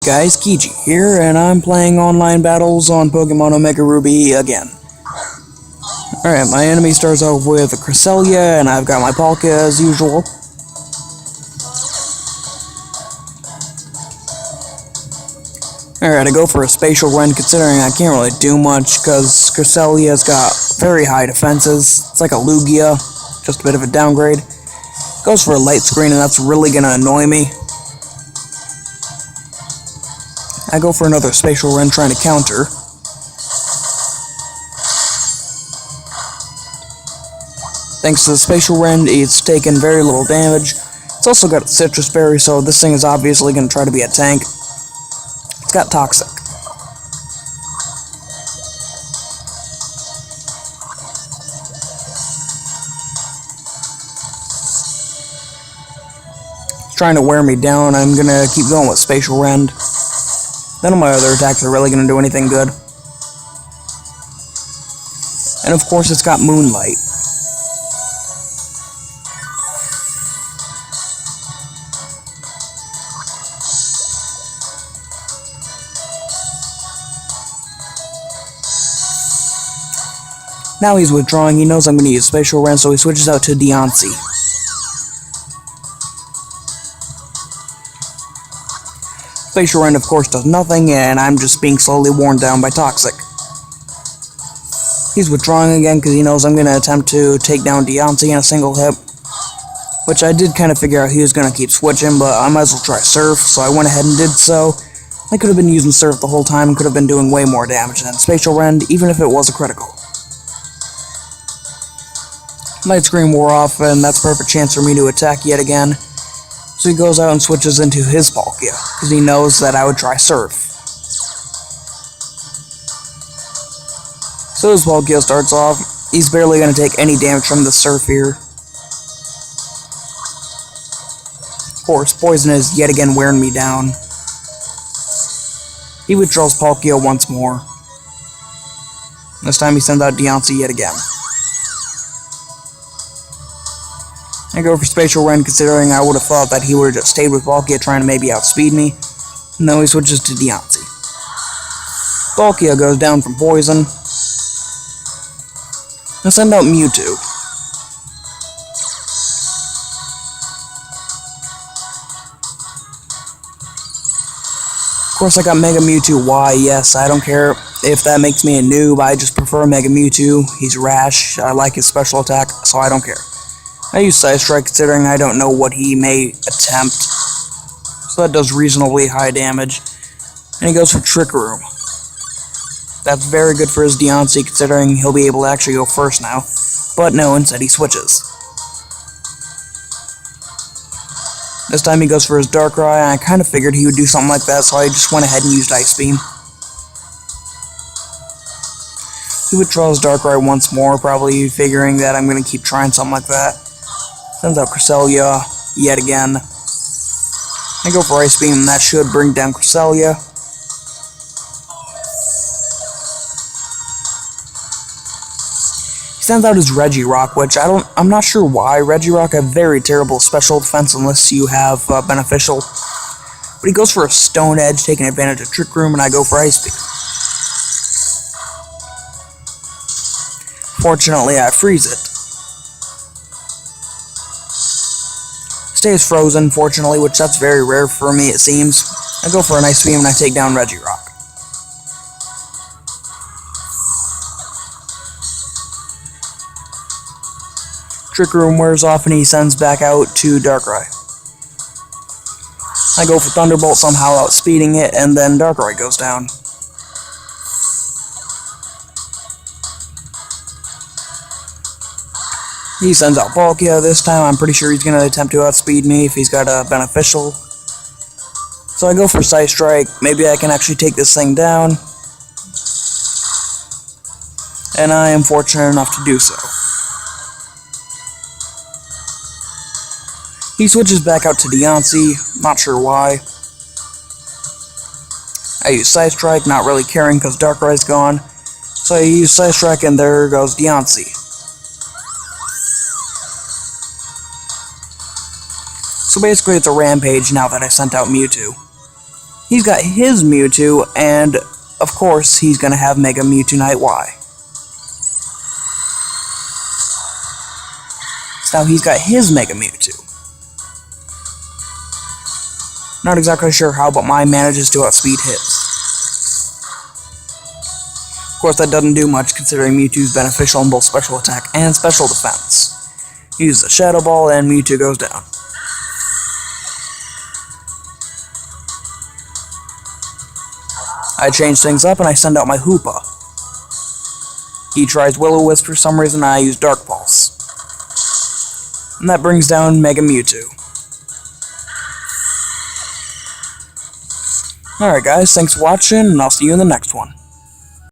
Guys, Kiji here, and I'm playing online battles on Pokemon Omega Ruby again. Alright, my enemy starts off with a Cresselia, and I've got my Palkia as usual. Alright, I go for a Spatial Rend, considering I can't really do much, because Cresselia's got very high defenses. It's like a Lugia, just a bit of a downgrade. Goes for a Light Screen, and that's really gonna annoy me. I go for another Spatial Rend trying to counter. Thanks to the Spatial Rend, it's taken very little damage. It's also got a Citrus Berry, so this thing is obviously going to try to be a tank. It's got Toxic. It's trying to wear me down. I'm going to keep going with Spatial Rend. None of my other attacks are really going to do anything good. And of course it's got Moonlight. Now he's withdrawing. He knows I'm going to use Spatial Rend, so he switches out to Deontay. Spatial Rend, of course, does nothing, and I'm just being slowly worn down by Toxic. He's withdrawing again because he knows I'm going to attempt to take down Deontay in a single hit, which I did kind of figure out he was going to keep switching, but I might as well try Surf, so I went ahead and did so. I could have been using Surf the whole time and could have been doing way more damage than Spatial Rend, even if it was a critical. Light Screen wore off, and that's a perfect chance for me to attack yet again. So he goes out and switches into his Palkia, because he knows that I would try Surf. So his Palkia starts off. He's barely going to take any damage from the Surf here. Of course, Poison is yet again wearing me down. He withdraws Palkia once more. This time he sends out Deontay yet again. I go for Spatial Rend, considering I would have thought that he would have just stayed with Palkia trying to maybe outspeed me. No, he switches to Deontay. Palkia goes down from Poison. I send out Mewtwo. Of course I got Mega Mewtwo. Why? Yes, I don't care if that makes me a noob. I just prefer Mega Mewtwo. He's rash. I like his special attack, so I don't care. I use Side Strike, considering I don't know what he may attempt. So that does reasonably high damage. And he goes for Trick Room. That's very good for his Deontay, considering he'll be able to actually go first now. But no, instead he switches. This time he goes for his Darkrai, and I kind of figured he would do something like that, so I just went ahead and used Ice Beam. He withdraws Darkrai once more, probably figuring that I'm going to keep trying something like that. Sends out Cresselia yet again. I go for Ice Beam, and that should bring down Cresselia. He sends out his Regirock, which I'm not sure why. Regirock have very terrible special defense unless you have Beneficial. But he goes for a Stone Edge, taking advantage of Trick Room, and I go for Ice Beam. Fortunately, I freeze it. Stays frozen, fortunately, which that's very rare for me, it seems. I go for an Ice Beam and I take down Regirock. Trick Room wears off and he sends back out to Darkrai. I go for Thunderbolt, somehow outspeeding it, and then Darkrai goes down. He sends out Palkia this time. I'm pretty sure he's going to attempt to outspeed me if he's got a Beneficial. So I go for Side Strike. Maybe I can actually take this thing down. And I am fortunate enough to do so. He switches back out to Deontay. Not sure why. I use Side Strike, not really caring because Darkrai's gone. So I use Side Strike and there goes Deontay. So basically it's a rampage now that I sent out Mewtwo. He's got his Mewtwo, and of course he's gonna have Mega Mewtwo Night Y. So now he's got his Mega Mewtwo. Not exactly sure how, but mine manages to outspeed his. Of course, that doesn't do much considering Mewtwo's beneficial in both special attack and special defense. Use the Shadow Ball and Mewtwo goes down. I change things up and I send out my Hoopa. He tries Will-O-Wisp for some reason, and I use Dark Pulse. And that brings down Mega Mewtwo. Alright guys, thanks for watching, and I'll see you in the next one.